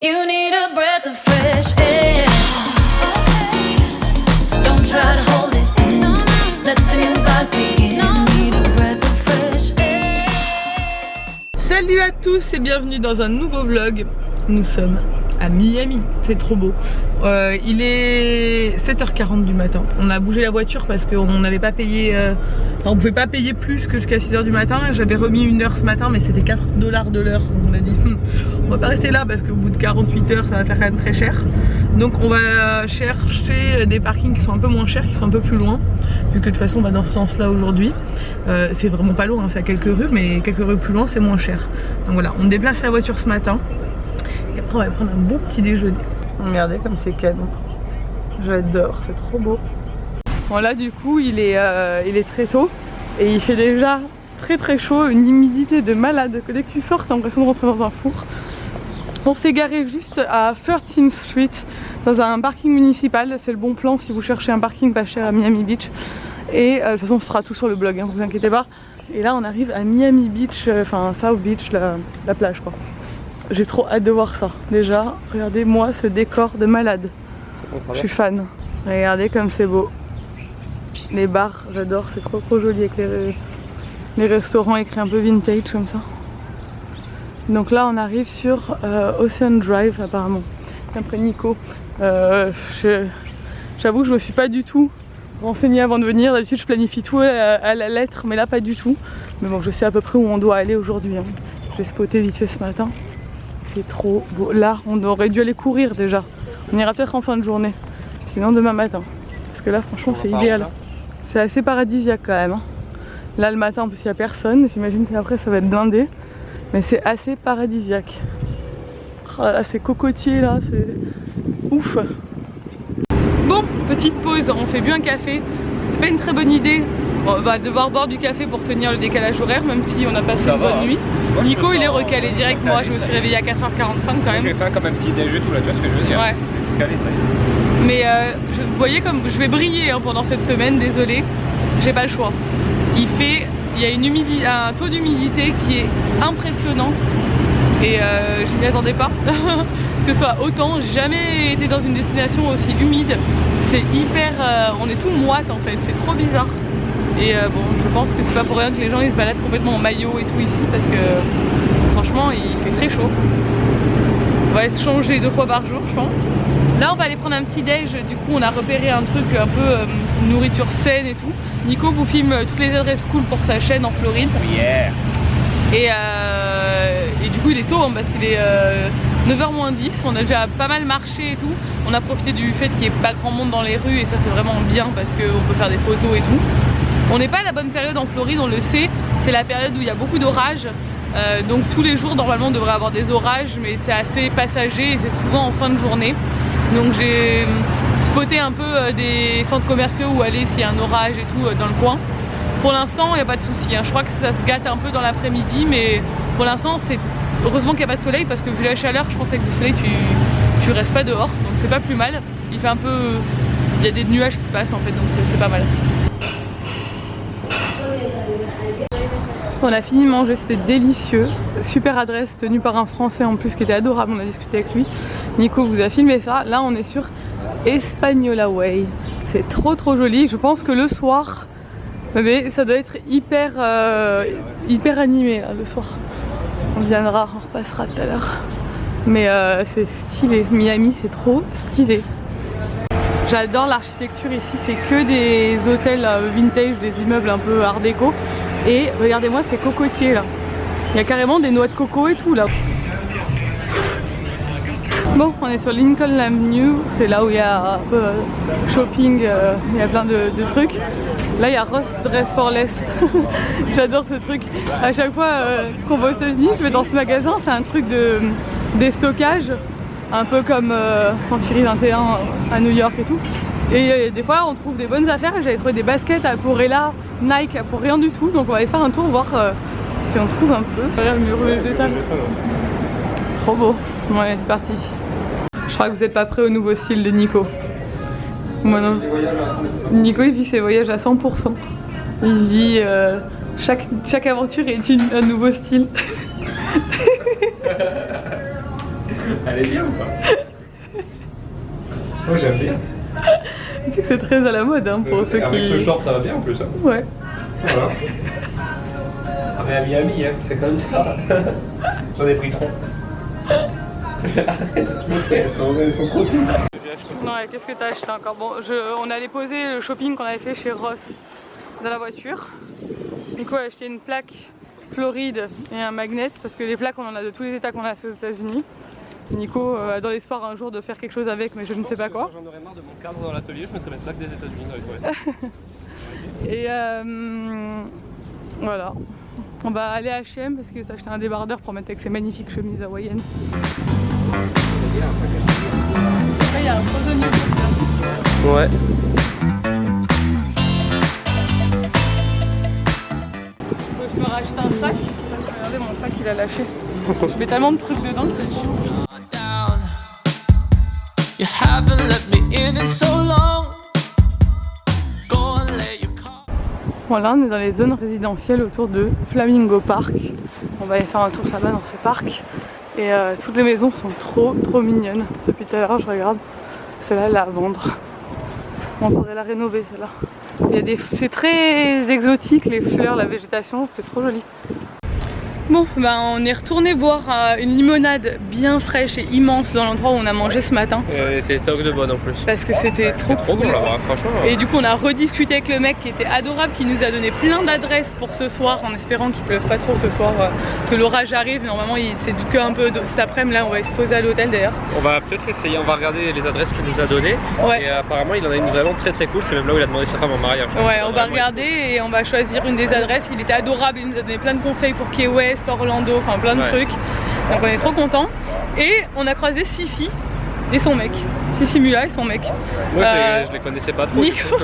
You need a breath of fresh air. Don't try to hold it in. Let the new vibes begin. Need a breath of fresh air. Salut à tous et bienvenue dans un nouveau vlog. Nous sommes à Miami, c'est trop beau. Il est 7h40 du matin. On a bougé la voiture parce qu'on n'avait pas payé, on pouvait pas payer plus que jusqu'à 6h du matin. J'avais remis 1 heure ce matin mais c'était 4 $ de l'heure. On a dit on va pas rester là parce qu'au bout de 48 heures ça va faire quand même très cher. Donc on va chercher des parkings qui sont un peu moins chers, qui sont un peu plus loin. Vu que de toute façon on va dans ce sens là aujourd'hui. C'est vraiment pas loin, c'est à quelques rues, mais quelques rues plus loin c'est moins cher. Donc voilà, on déplace la voiture ce matin. Et après on va prendre un bon petit déjeuner. Regardez comme c'est canon. J'adore, c'est trop beau. Bon là du coup il est très tôt et il fait déjà très chaud, une humidité de malade. Que dès que tu sors t'as l'impression de rentrer dans un four. On s'est garé juste à 13th Street dans un parking municipal. C'est le bon plan si vous cherchez un parking pas cher à Miami Beach. Et de toute façon ce sera tout sur le blog, hein, vous inquiétez pas. Et là on arrive à Miami Beach, enfin South Beach, la plage quoi. J'ai trop hâte de voir ça. Déjà, regardez-moi ce décor de malade. Je suis fan. Regardez comme c'est beau. Les bars, j'adore, c'est trop joli avec les restaurants écrits un peu vintage comme ça. Donc là, on arrive sur Ocean Drive apparemment. Après Nico, j'avoue que je me suis pas du tout renseignée avant de venir. D'habitude, je planifie tout à la lettre, mais là, pas du tout. Mais bon, je sais à peu près où on doit aller aujourd'hui. Hein. J'ai spoté vite fait ce matin. C'est trop beau. Là, on aurait dû aller courir déjà. On ira peut-être en fin de journée. Sinon demain matin. Parce que là, franchement, c'est idéal. C'est assez paradisiaque quand même. Hein. Là, le matin, en plus, il n'y a personne. J'imagine qu'après, ça va être blindé. Mais c'est assez paradisiaque. Oh là là, ces cocotiers là, c'est ouf. Bon, petite pause. On s'est bu un café. C'était pas une très bonne idée. On va devoir boire du café pour tenir le décalage horaire, même si on a passé une bonne nuit. Moi, Nico il est recalé direct, moi je me suis réveillée à 4h45 quand même. J'ai fait comme un petit déjeuner tout là, tu vois ce que je veux dire. Ouais. Calé, mais vous voyez comme je vais briller hein, pendant cette semaine, désolé, j'ai pas le choix. Il y a un taux d'humidité qui est impressionnant et je m'y attendais pas que ce soit autant. J'ai jamais été dans une destination aussi humide. C'est hyper, on est tout moite en fait, c'est trop bizarre. Et bon, je pense que c'est pas pour rien que les gens ils se baladent complètement en maillot et tout ici parce que franchement il fait très chaud. On va se changer 2 fois par jour je pense. Là on va aller prendre un petit déj, du coup on a repéré un truc un peu nourriture saine et tout. Nico vous filme toutes les adresses cool pour sa chaîne en Floride. Yeah. Et du coup il est tôt hein, parce qu'il est 9h-10, on a déjà pas mal marché et tout. On a profité du fait qu'il n'y ait pas grand monde dans les rues et ça c'est vraiment bien parce qu'on peut faire des photos et tout. On n'est pas à la bonne période en Floride, on le sait, c'est la période où il y a beaucoup d'orages. Donc tous les jours normalement on devrait avoir des orages, mais c'est assez passager et c'est souvent en fin de journée. Donc j'ai spoté un peu des centres commerciaux où aller s'il y a un orage et tout dans le coin. Pour l'instant il n'y a pas de souci, hein. Je crois que ça se gâte un peu dans l'après-midi, mais pour l'instant c'est heureusement qu'il n'y a pas de soleil parce que vu la chaleur je pense qu'avec le soleil tu restes pas dehors, donc c'est pas plus mal. Il fait un peu, il y a des nuages qui passent en fait, donc c'est pas mal. On a fini de manger, c'était délicieux. Super adresse tenue par un Français en plus qui était adorable, on a discuté avec lui. Nico vous a filmé ça. Là on est sur Espanola Way. C'est trop joli. Je pense que le soir, mais ça doit être hyper animé là, le soir. On viendra, on repassera tout à l'heure. Mais c'est stylé. Miami c'est trop stylé. J'adore l'architecture ici, c'est que des hôtels vintage, des immeubles un peu art déco. Et regardez-moi ces cocotiers là. Il y a carrément des noix de coco et tout là. Bon, on est sur Lincoln Avenue, c'est là où il y a un peu shopping, il y a plein de trucs. Là il y a Ross Dress for Less. J'adore ce truc. À chaque fois qu'on va aux États-Unis, je vais dans ce magasin, c'est un truc de déstockage, un peu comme Century 21 à New York et tout. Et des fois on trouve des bonnes affaires. J'avais trouvé des baskets à pour Ella, Nike pour rien du tout. Donc on va aller faire un tour voir si on trouve un peu. Regarde le mur végétal. Trop beau. Ouais c'est parti. Je crois que vous n'êtes pas prêts au nouveau style de Nico. Moi non. Nico il vit ses voyages à 100%. Il vit chaque aventure est un nouveau style. Elle est bien ou pas? Moi j'aime bien. Tu sais que c'est très à la mode hein, pour ceux Avec qui... ce short ça va bien en plus. Hein. Ouais. Voilà. Mais à Miami, hein, c'est comme ça. J'en ai pris 3. Arrête de te montrer, elles sont trop cool. Ouais, qu'est-ce que t'as acheté encore? Bon, on allait poser le shopping qu'on avait fait chez Ross dans la voiture. Nico a acheté une plaque Floride et un magnet parce que les plaques on en a de tous les états qu'on a fait aux États-Unis. Nico a dans l'espoir un jour de faire quelque chose avec, mais je ne sais pas quoi. Quand j'en aurais marre de mon cadre dans l'atelier, je mettrais la plaque des États-Unis dans les toilettes. Et voilà. On va aller à H&M parce qu'il s'est acheté un débardeur pour mettre avec ses magnifiques chemises hawaïennes. Après il y a un frozen yogurt. Ouais. Je me rachète un sac parce que regardez mon sac il a lâché. Je mets tellement de trucs dedans que je suis... You haven't let me in so long. Go and lay your car. Voilà, on est dans les zones résidentielles autour de Flamingo Park. On va aller faire un tour là-bas dans ce parc. Et toutes les maisons sont trop mignonnes. Depuis tout à l'heure, je regarde. Celle-là, elle est à vendre. On pourrait la rénover, celle-là. C'est très exotique, les fleurs, la végétation, c'est trop joli. Bon, ben on est retourné boire une limonade bien fraîche et immense dans l'endroit où on a mangé ce matin. Elle était toc de bonne en plus. Parce que c'était trop bon cool. là-bas, franchement. Et du coup on a rediscuté avec le mec qui était adorable, qui nous a donné plein d'adresses pour ce soir en espérant qu'il pleuve pas trop ce soir, que l'orage arrive. Normalement c'est du que un peu cet après-midi, là on va se poser à l'hôtel d'ailleurs. On va peut-être essayer, on va regarder les adresses qu'il nous a données. Ouais. Et apparemment il en a une vraiment très cool, c'est même là où il a demandé sa femme en mariage. Ouais, on va regarder et on va choisir une des adresses. Il était adorable, il nous a donné plein de conseils pour Key West, Orlando, enfin plein de trucs. Donc on est trop contents. Et on a croisé Sissi et son mec. Sissi Mula et son mec. Moi je les connaissais pas trop. Nico,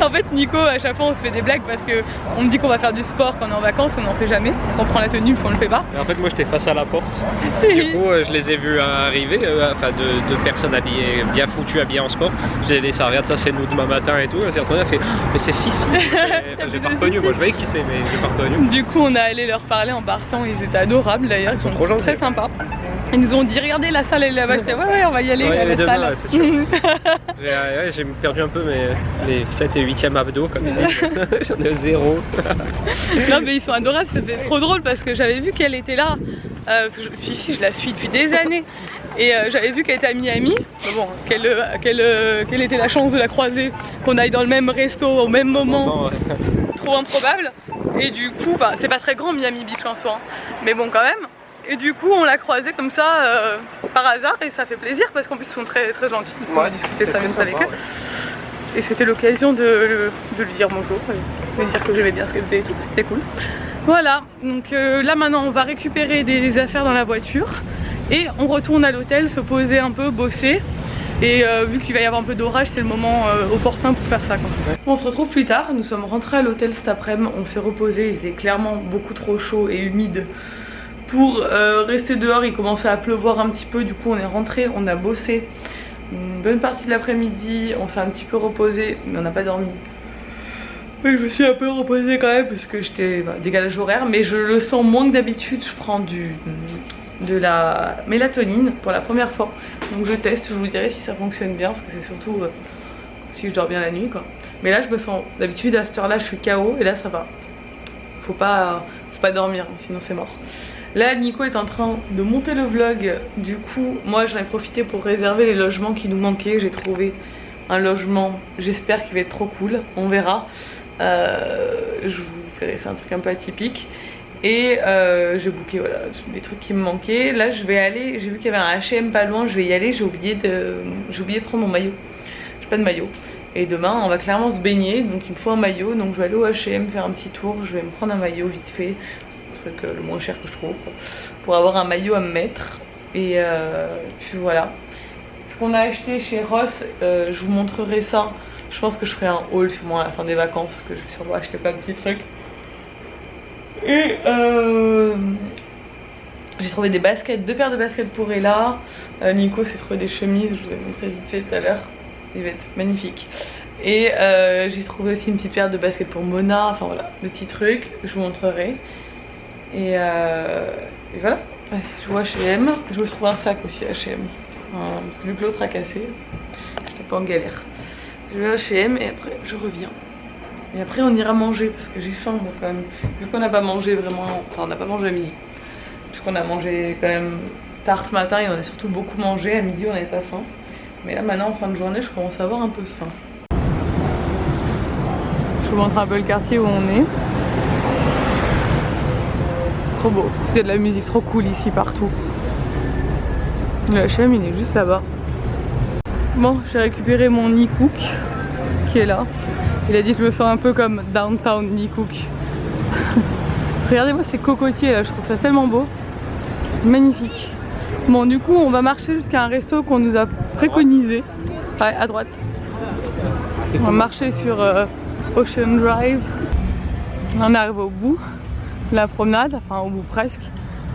en fait Nico, à chaque fois on se fait des blagues parce que on me dit qu'on va faire du sport quand on est en vacances, on n'en fait jamais. Donc on prend la tenue puis on le fait pas. Et en fait moi j'étais face à la porte. Du coup je les ai vus arriver, enfin deux personnes habillées, bien foutues, habillées en sport. J'ai dit ça regarde ça c'est nous demain matin et tout. Elle s'est retournée, elle a fait mais c'est Sissi. J'ai pas reconnu, moi je voyais qui c'est mais j'ai pas reconnu. Du coup on a allé leur parler en partant, ils étaient adorables d'ailleurs, ils sont trop gentils. très sympas. Ils nous ont dit regardez la salle elle est là-bas, j'étais ouais on va y aller Ouais, à la demain, salle. ouais, c'est sûr. J'ai perdu un peu les 7 et 8e abdos comme ils disent. J'en ai 0. Non mais ils sont adorables, c'était trop drôle parce que j'avais vu qu'elle était là. Parce que je la suis depuis des années. Et j'avais vu qu'elle était à Miami. Mais bon, quelle était la chance de la croiser, qu'on aille dans le même resto au même moment. Trop improbable. Et du coup, c'est pas très grand Miami Beach en soi. Mais bon quand même. Et du coup on l'a croisée comme ça par hasard et ça fait plaisir parce qu'en plus ils sont très gentils. On a discuté ça même avec eux. Et c'était l'occasion de lui dire bonjour et de lui dire que j'aimais bien ce qu'elle faisait et tout, c'était cool. Voilà, donc là maintenant on va récupérer des affaires dans la voiture et on retourne à l'hôtel, se poser un peu, bosser. Et vu qu'il va y avoir un peu d'orage, c'est le moment opportun pour faire ça quoi. On se retrouve plus tard, nous sommes rentrés à l'hôtel cet après-midi, on s'est reposé, il faisait clairement beaucoup trop chaud et humide pour rester dehors. Il commençait à pleuvoir un petit peu, du coup on est rentré, on a bossé une bonne partie de l'après-midi, on s'est un petit peu reposé mais on n'a pas dormi. Oui, je me suis un peu reposée quand même parce que j'étais décalage horaire, mais je le sens moins que d'habitude. Je prends de la mélatonine pour la première fois, donc je teste, je vous dirai si ça fonctionne bien parce que c'est surtout si je dors bien la nuit quoi. Mais là je me sens, d'habitude à cette heure là je suis KO et là ça va. Faut pas dormir sinon c'est mort. Là Nico est en train de monter le vlog, du coup moi j'en ai profité pour réserver les logements qui nous manquaient. J'ai trouvé un logement, j'espère qu'il va être trop cool, on verra. Je vous ferai, c'est un truc un peu atypique. Et j'ai booké voilà, les trucs qui me manquaient. Là je vais aller, j'ai vu qu'il y avait un H&M pas loin, je vais y aller, j'ai oublié de prendre mon maillot. J'ai pas de maillot. Et demain on va clairement se baigner, donc il me faut un maillot, donc je vais aller au H&M faire un petit tour, je vais me prendre un maillot vite fait. Le moins cher que je trouve quoi, pour avoir un maillot à me mettre et puis voilà ce qu'on a acheté chez Ross. Je vous montrerai ça, je pense que je ferai un haul sûrement à la fin des vacances parce que je vais sûrement acheter plein de petits trucs. Et j'ai trouvé des baskets, 2 paires de baskets pour Ella. Nico s'est trouvé des chemises, je vous ai montré vite fait tout à l'heure, ils vont être magnifiques. Et j'ai trouvé aussi une petite paire de baskets pour Mona, enfin voilà, de petits trucs, je vous montrerai. Et voilà, Ouais, je vois H&M, je me trouve un sac aussi H&M. Parce que vu que l'autre a cassé, j'étais un peu en galère. Je vais à H&M et après je reviens. Et après on ira manger parce que j'ai faim moi quand même. Vu qu'on n'a pas mangé vraiment, enfin on n'a pas mangé à midi. Puisqu'on a mangé quand même tard ce matin et on a surtout beaucoup mangé. À midi on n'avait pas faim. Mais là maintenant en fin de journée je commence à avoir un peu faim. Je vous montre un peu le quartier où on est. C'est trop beau. C'est de la musique trop cool ici partout. Le H&M il est juste là-bas. Bon, j'ai récupéré mon Nicook qui est là. Il a dit que je me sens un peu comme Downtown Nicook. Regardez-moi ces cocotiers là, je trouve ça tellement beau. Magnifique. Bon, du coup, on va marcher jusqu'à un resto qu'on nous a préconisé. Ouais, à droite. On va marcher sur Ocean Drive. Là, on arrive au bout de la promenade, enfin au bout presque.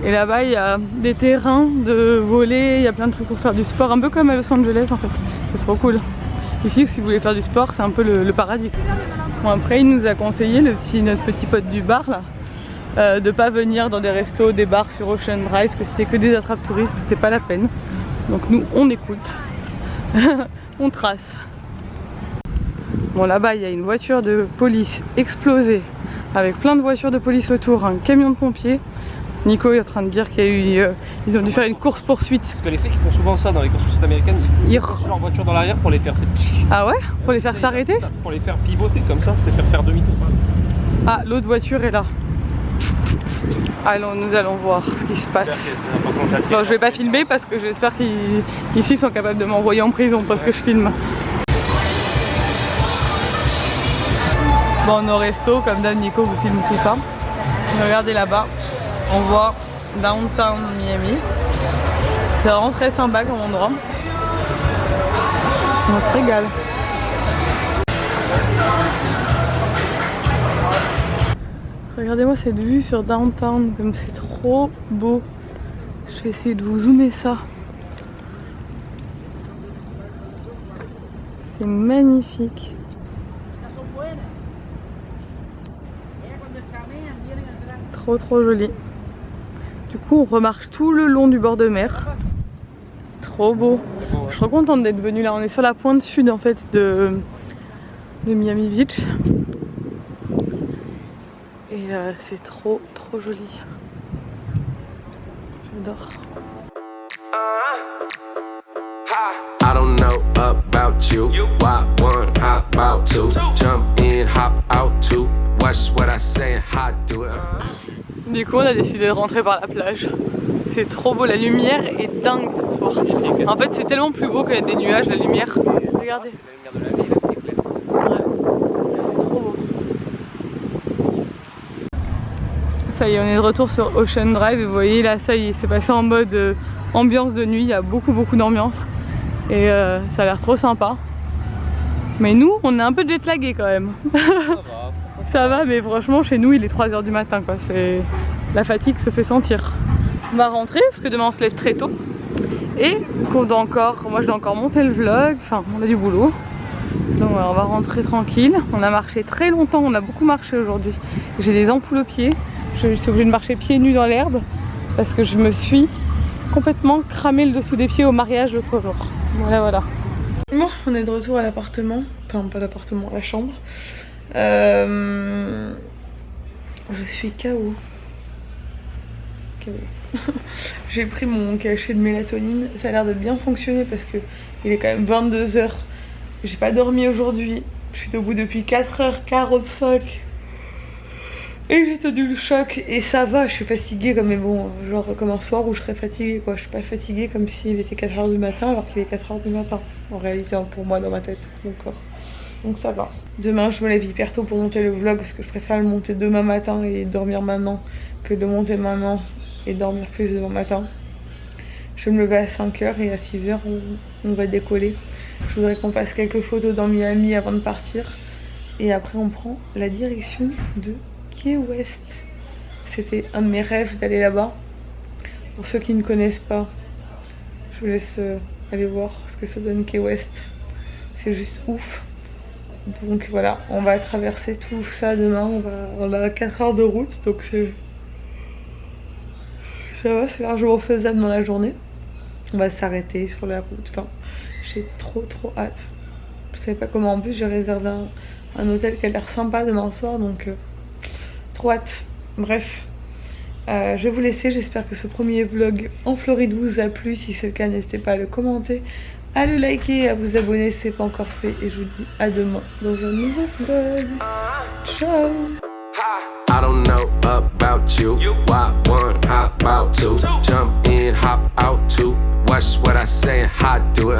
Et là-bas, il y a des terrains de volley, il y a plein de trucs pour faire du sport, un peu comme à Los Angeles en fait. C'est trop cool. Ici, si vous voulez faire du sport, c'est un peu le paradis. Bon, après, il nous a conseillé, notre petit pote du bar là, de pas venir dans des restos, des bars sur Ocean Drive, que c'était que des attrapes touristes, que c'était pas la peine. Donc nous, on écoute, on trace. Bon, là-bas, il y a une voiture de police explosée, avec plein de voitures de police autour, un camion de pompiers. Nico est en train de dire qu'il y a eu, ils ont dû faire une course poursuite. Parce que les flics font souvent ça dans les courses poursuites américaines, ils posent leur voiture dans l'arrière pour les faire. Ah ouais? Pour les faire s'arrêter? Pour les faire pivoter comme ça, pour les faire demi-tour. Ah, l'autre voiture est là. Allons, nous allons voir ce qui se passe. Bon, je vais pas filmer parce que j'espère qu'ici ils sont capables de m'envoyer en prison parce que je filme. Bon, on est au resto, comme d'hab Nico vous filme tout ça. Regardez là-bas, on voit Downtown Miami. C'est vraiment très sympa comme endroit. On se régale. Regardez-moi cette vue sur Downtown, comme c'est trop beau. Je vais essayer de vous zoomer ça. C'est magnifique. Trop joli. Du coup on remarche tout le long du bord de mer. Trop beau. Je suis trop contente d'être venue là. On est sur la pointe sud en fait de Miami Beach. Et c'est trop joli. J'adore. I don't know about you. Why one, how about two? Jump in, hop out too. Watch what I say and how I do it. Du coup on a décidé de rentrer par la plage. C'est trop beau, la lumière est dingue ce soir. En fait c'est tellement plus beau qu'il y a des nuages, la lumière. Regardez. Ouais. C'est trop beau. Ça y est, on est de retour sur Ocean Drive et vous voyez là, ça y est, c'est passé en mode ambiance de nuit, il y a beaucoup d'ambiance et ça a l'air trop sympa. Mais nous, on est un peu jet-lagués quand même. Ça va, mais franchement, chez nous, il est 3 h du matin quoi. La fatigue se fait sentir. On va rentrer parce que demain on se lève très tôt et moi je dois encore monter le vlog, enfin on a du boulot. Donc on va rentrer tranquille. On a marché très longtemps, on a beaucoup marché aujourd'hui. J'ai des ampoules aux pieds. Je suis obligée de marcher pieds nus dans l'herbe parce que je me suis complètement cramé le dessous des pieds au mariage l'autre jour. Voilà. Bon, on est de retour à l'appartement. Enfin, pas l'appartement, la chambre. Je suis KO. J'ai pris mon cachet de mélatonine. Ça a l'air de bien fonctionner parce que il est quand même 22 h. J'ai pas dormi aujourd'hui. Je suis debout depuis 4h45. Et j'ai tenu le choc et ça va, je suis fatiguée comme, mais bon, genre comme un soir où je serais fatiguée quoi. Je suis pas fatiguée comme s'il était 4 h du matin alors qu'il est 4 h du matin. En réalité pour moi dans ma tête, mon corps. Donc ça va. Demain je me lève hyper tôt pour monter le vlog parce que je préfère le monter demain matin et dormir maintenant que de monter maintenant et dormir plus demain matin. Je vais me lever à 5 h et à 6 h on va décoller. Je voudrais qu'on fasse quelques photos dans Miami avant de partir. Et après on prend la direction de Key West. C'était un de mes rêves d'aller là-bas. Pour ceux qui ne connaissent pas, je vous laisse aller voir ce que ça donne Key West. C'est juste ouf. Donc voilà, on va traverser tout ça demain. On a 4 heures de route, donc Ça va, c'est largement faisable dans la journée. On va s'arrêter sur la route. Enfin, j'ai trop hâte. Je sais pas comment. En plus, j'ai réservé un hôtel qui a l'air sympa demain soir, donc trop hâte. Bref, je vais vous laisser. J'espère que ce premier vlog en Floride vous a plu. Si c'est le cas, n'hésitez pas à le commenter, à le liker, à vous abonner si ce n'est pas encore fait. Et je vous dis à demain dans un nouveau vlog. Ciao. I don't know about you. Why one, how about two? Jump in, hop out two. Watch what I say and how I do it.